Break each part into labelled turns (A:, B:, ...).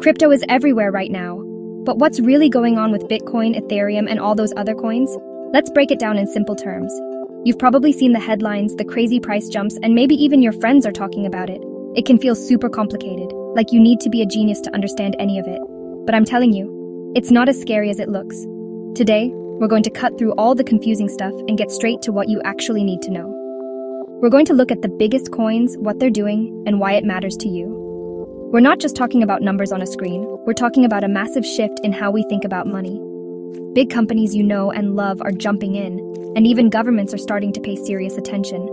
A: Crypto is everywhere right now. But what's really going on with Bitcoin, Ethereum, and all those other coins? Let's break it down in simple terms. You've probably seen the headlines, the crazy price jumps, and maybe even your friends are talking about it. It can feel super complicated, like you need to be a genius to understand any of it. But I'm telling you, it's not as scary as it looks. Today, we're going to cut through all the confusing stuff and get straight to what you actually need to know. We're going to look at the biggest coins, what they're doing, and why it matters to you. We're not just talking about numbers on a screen, we're talking about a massive shift in how we think about money. Big companies you know and love are jumping in, and even governments are starting to pay serious attention.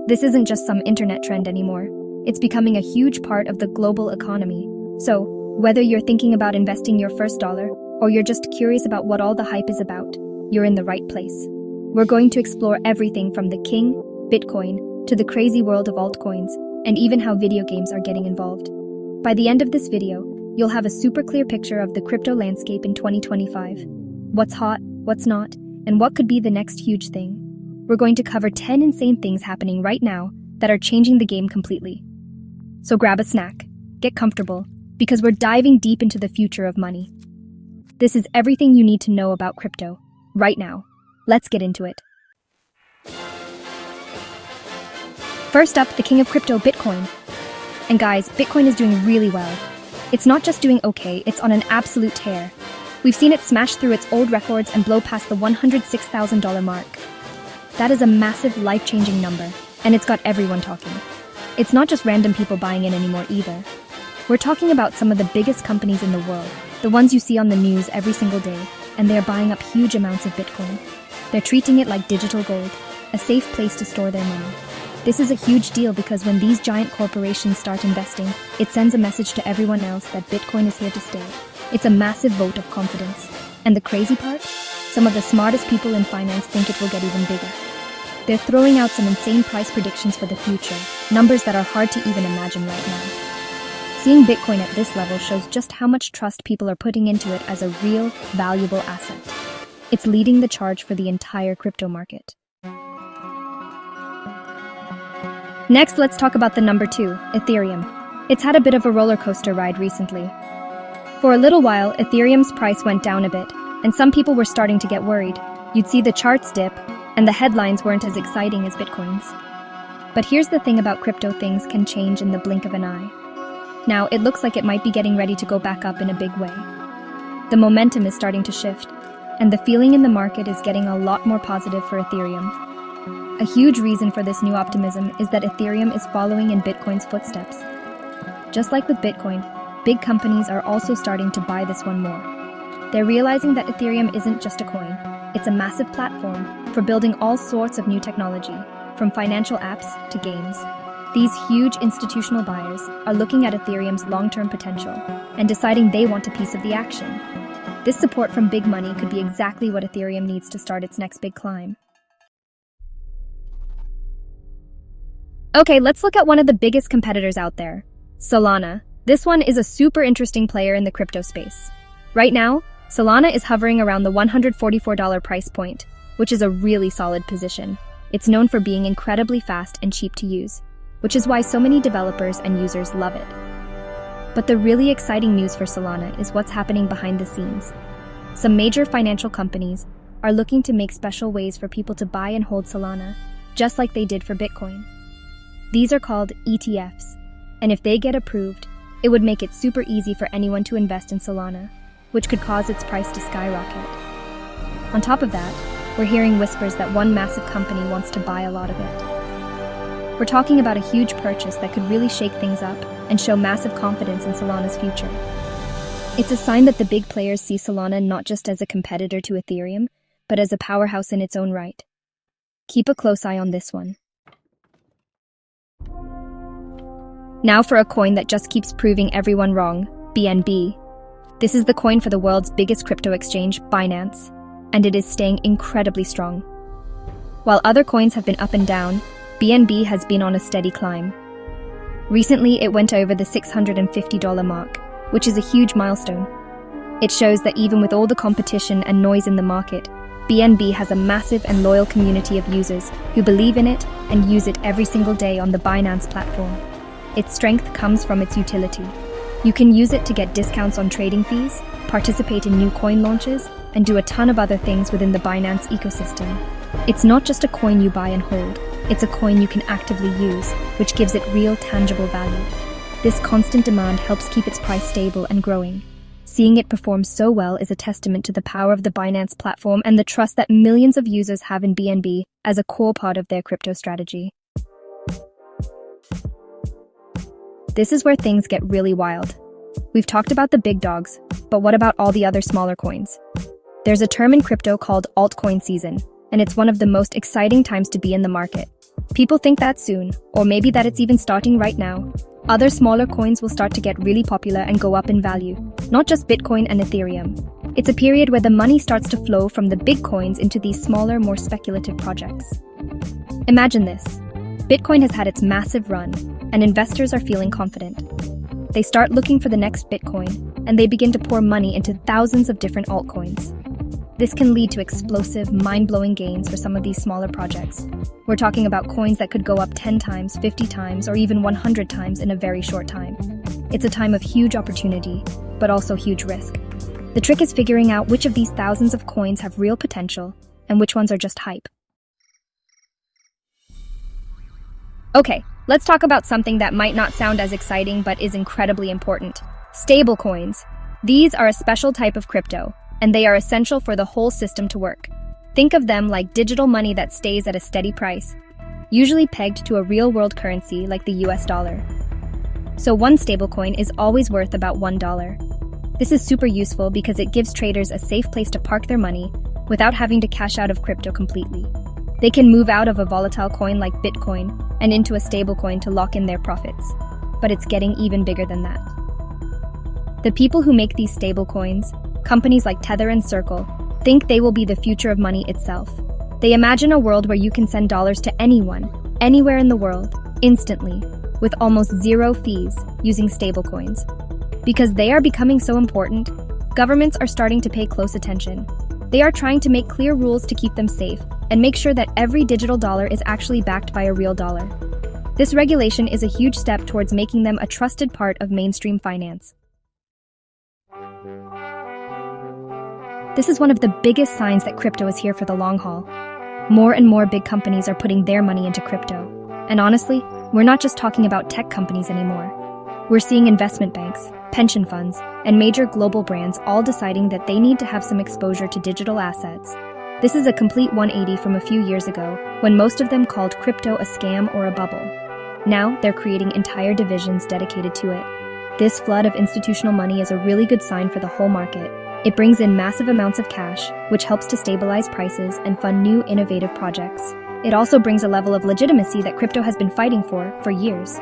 A: This isn't just some internet trend anymore. It's becoming a huge part of the global economy. So, whether you're thinking about investing your first dollar, or you're just curious about what all the hype is about, you're in the right place. We're going to explore everything from the king, Bitcoin, to the crazy world of altcoins, and even how video games are getting involved. By the end of this video, you'll have a super clear picture of the crypto landscape in 2025. What's hot, what's not, and what could be the next huge thing. We're going to cover 10 insane things happening right now that are changing the game completely. So grab a snack, get comfortable, because we're diving deep into the future of money. This is everything you need to know about crypto, right now. Let's get into it. First up, the king of crypto, Bitcoin. And guys, Bitcoin is doing really well. It's not just doing okay, it's on an absolute tear. We've seen it smash through its old records and blow past the $106,000 mark. That is a massive, life-changing number, and it's got everyone talking. It's not just random people buying in anymore either. We're talking about some of the biggest companies in the world, the ones you see on the news every single day, and they're buying up huge amounts of Bitcoin. They're treating it like digital gold, a safe place to store their money. This is a huge deal because when these giant corporations start investing, it sends a message to everyone else that Bitcoin is here to stay. It's a massive vote of confidence. And the crazy part? Some of the smartest people in finance think it will get even bigger. They're throwing out some insane price predictions for the future, numbers that are hard to even imagine right now. Seeing Bitcoin at this level shows just how much trust people are putting into it as a real, valuable asset. It's leading the charge for the entire crypto market. Next, let's talk about the number 2, Ethereum. It's had a bit of a roller coaster ride recently. For a little while, Ethereum's price went down a bit, and some people were starting to get worried. You'd see the charts dip, and the headlines weren't as exciting as Bitcoin's. But here's the thing about crypto: things can change in the blink of an eye. Now, it looks like it might be getting ready to go back up in a big way. The momentum is starting to shift, and the feeling in the market is getting a lot more positive for Ethereum. A huge reason for this new optimism is that Ethereum is following in Bitcoin's footsteps. Just like with Bitcoin, big companies are also starting to buy this one more. They're realizing that Ethereum isn't just a coin, it's a massive platform for building all sorts of new technology, from financial apps to games. These huge institutional buyers are looking at Ethereum's long-term potential and deciding they want a piece of the action. This support from big money could be exactly what Ethereum needs to start its next big climb. Okay, let's look at one of the biggest competitors out there, Solana. This one is a super interesting player in the crypto space. Right now, Solana is hovering around the $144 price point, which is a really solid position. It's known for being incredibly fast and cheap to use, which is why so many developers and users love it. But the really exciting news for Solana is what's happening behind the scenes. Some major financial companies are looking to make special ways for people to buy and hold Solana, just like they did for Bitcoin. These are called ETFs, and if they get approved, it would make it super easy for anyone to invest in Solana, which could cause its price to skyrocket. On top of that, we're hearing whispers that one massive company wants to buy a lot of it. We're talking about a huge purchase that could really shake things up and show massive confidence in Solana's future. It's a sign that the big players see Solana not just as a competitor to Ethereum, but as a powerhouse in its own right. Keep a close eye on this one. Now for a coin that just keeps proving everyone wrong, BNB. This is the coin for the world's biggest crypto exchange, Binance, and it is staying incredibly strong. While other coins have been up and down, BNB has been on a steady climb. Recently, it went over the $650 mark, which is a huge milestone. It shows that even with all the competition and noise in the market, BNB has a massive and loyal community of users who believe in it and use it every single day on the Binance platform. Its strength comes from its utility. You can use it to get discounts on trading fees, participate in new coin launches, and do a ton of other things within the Binance ecosystem. It's not just a coin you buy and hold, it's a coin you can actively use, which gives it real tangible value. This constant demand helps keep its price stable and growing. Seeing it perform so well is a testament to the power of the Binance platform and the trust that millions of users have in BNB as a core part of their crypto strategy. This is where things get really wild. We've talked about the big dogs, but what about all the other smaller coins? There's a term in crypto called AltCoin season, and it's one of the most exciting times to be in the market. People think that's soon, or maybe that it's even starting right now. Other smaller coins will start to get really popular and go up in value, not just Bitcoin and Ethereum. It's a period where the money starts to flow from the big coins into these smaller, more speculative projects. Imagine this. Bitcoin has had its massive run, and investors are feeling confident. They start looking for the next Bitcoin, and they begin to pour money into thousands of different altcoins. This can lead to explosive, mind-blowing gains for some of these smaller projects. We're talking about coins that could go up 10 times, 50 times, or even 100 times in a very short time. It's a time of huge opportunity, but also huge risk. The trick is figuring out which of these thousands of coins have real potential, and which ones are just hype. Okay, let's talk about something that might not sound as exciting but is incredibly important. Stablecoins. These are a special type of crypto, and they are essential for the whole system to work. Think of them like digital money that stays at a steady price, usually pegged to a real-world currency like the US dollar. So one stablecoin is always worth about $1. This is super useful because it gives traders a safe place to park their money without having to cash out of crypto completely. They can move out of a volatile coin like Bitcoin and into a stablecoin to lock in their profits. But it's getting even bigger than that. The people who make these stablecoins, companies like Tether and Circle, think they will be the future of money itself. They imagine a world where you can send dollars to anyone, anywhere in the world, instantly, with almost zero fees, using stablecoins. Because they are becoming so important, governments are starting to pay close attention. They are trying to make clear rules to keep them safe and make sure that every digital dollar is actually backed by a real dollar. This regulation is a huge step towards making them a trusted part of mainstream finance. This is one of the biggest signs that crypto is here for the long haul. More and more big companies are putting their money into crypto. And honestly, we're not just talking about tech companies anymore. We're seeing investment banks, pension funds, and major global brands all deciding that they need to have some exposure to digital assets. This is a complete 180 from a few years ago, when most of them called crypto a scam or a bubble. Now, they're creating entire divisions dedicated to it. This flood of institutional money is a really good sign for the whole market. It brings in massive amounts of cash, which helps to stabilize prices and fund new innovative projects. It also brings a level of legitimacy that crypto has been fighting for years.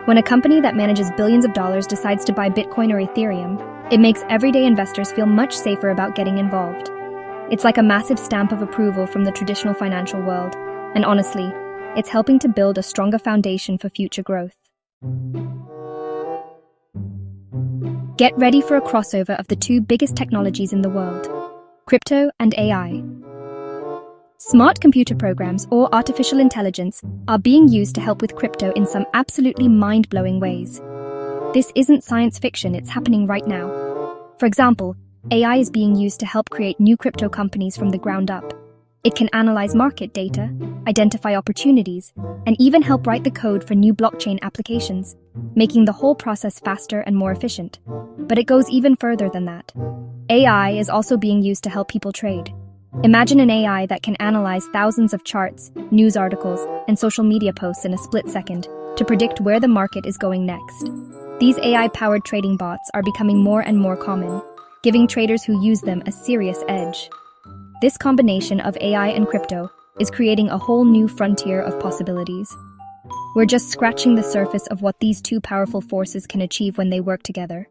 A: When a company that manages billions of dollars decides to buy Bitcoin or Ethereum, it makes everyday investors feel much safer about getting involved. It's like a massive stamp of approval from the traditional financial world, and honestly, it's helping to build a stronger foundation for future growth. Get ready for a crossover of the two biggest technologies in the world, crypto and AI. Smart computer programs, or artificial intelligence, are being used to help with crypto in some absolutely mind-blowing ways. This isn't science fiction, it's happening right now. For example, AI is being used to help create new crypto companies from the ground up. It can analyze market data, identify opportunities, and even help write the code for new blockchain applications, making the whole process faster and more efficient. But it goes even further than that. AI is also being used to help people trade. Imagine an AI that can analyze thousands of charts, news articles, and social media posts in a split second to predict where the market is going next. These AI-powered trading bots are becoming more and more common, giving traders who use them a serious edge. This combination of AI and crypto is creating a whole new frontier of possibilities. We're just scratching the surface of what these two powerful forces can achieve when they work together.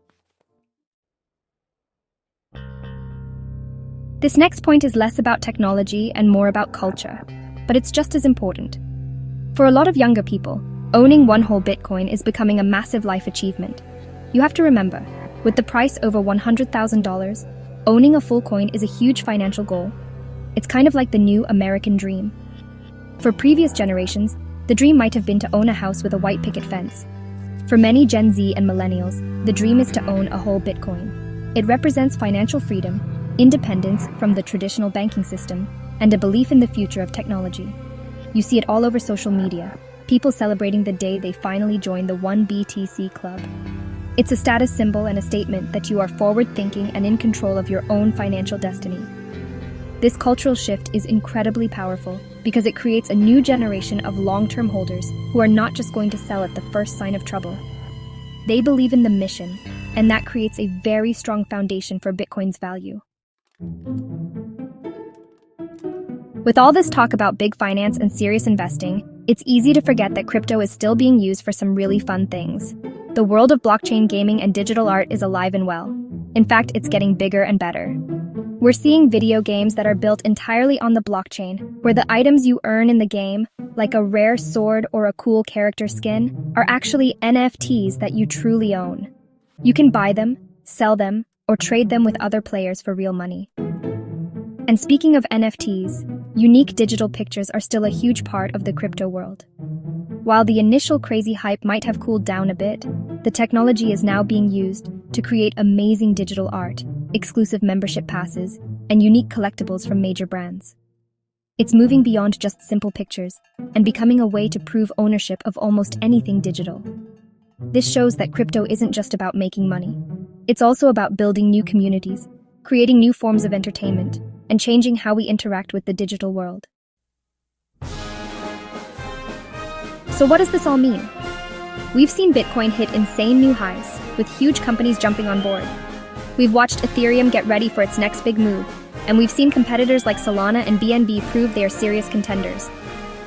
A: This next point is less about technology and more about culture, but it's just as important. For a lot of younger people, owning one whole Bitcoin is becoming a massive life achievement. You have to remember, with the price over $100,000, owning a full coin is a huge financial goal. It's kind of like the new American dream. For previous generations, the dream might have been to own a house with a white picket fence. For many Gen Z and millennials, the dream is to own a whole Bitcoin. It represents financial freedom, independence from the traditional banking system, and a belief in the future of technology. You see it all over social media, people celebrating the day they finally joined the 1BTC club. It's a status symbol and a statement that you are forward-thinking and in control of your own financial destiny. This cultural shift is incredibly powerful because it creates a new generation of long-term holders who are not just going to sell at the first sign of trouble. They believe in the mission, and that creates a very strong foundation for Bitcoin's value. With all this talk about big finance and serious investing, it's easy to forget that crypto is still being used for some really fun things. The world of blockchain gaming and digital art is alive and well. In fact, it's getting bigger and better. We're seeing video games that are built entirely on the blockchain, where the items you earn in the game, like a rare sword or a cool character skin, are actually NFTs that you truly own. You can buy them, sell them, or trade them with other players for real money. And speaking of NFTs, unique digital pictures are still a huge part of the crypto world. While the initial crazy hype might have cooled down a bit, the technology is now being used to create amazing digital art, exclusive membership passes, and unique collectibles from major brands. It's moving beyond just simple pictures and becoming a way to prove ownership of almost anything digital. This shows that crypto isn't just about making money. It's also about building new communities, creating new forms of entertainment, and changing how we interact with the digital world. So what does this all mean? We've seen Bitcoin hit insane new highs, with huge companies jumping on board. We've watched Ethereum get ready for its next big move, and we've seen competitors like Solana and BNB prove they are serious contenders.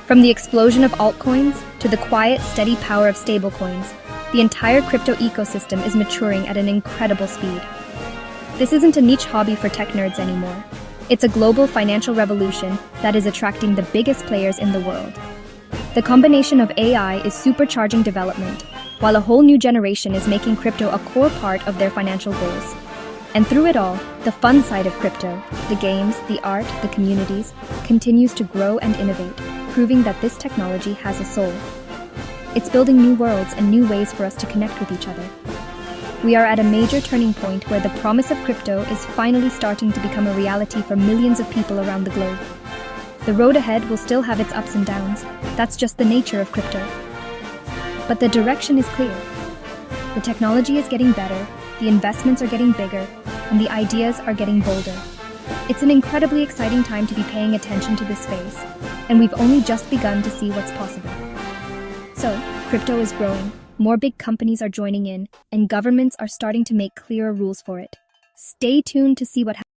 A: From the explosion of altcoins to the quiet, steady power of stablecoins, the entire crypto ecosystem is maturing at an incredible speed. This isn't a niche hobby for tech nerds anymore. It's a global financial revolution that is attracting the biggest players in the world. The combination of AI is supercharging development, while a whole new generation is making crypto a core part of their financial goals. And through it all, the fun side of crypto, the games, the art, the communities, continues to grow and innovate, proving that this technology has a soul. It's building new worlds and new ways for us to connect with each other. We are at a major turning point where the promise of crypto is finally starting to become a reality for millions of people around the globe. The road ahead will still have its ups and downs. That's just the nature of crypto. But the direction is clear. The technology is getting better, the investments are getting bigger, and the ideas are getting bolder. It's an incredibly exciting time to be paying attention to this space, and we've only just begun to see what's possible. So, crypto is growing, more big companies are joining in, and governments are starting to make clearer rules for it. Stay tuned to see what happens.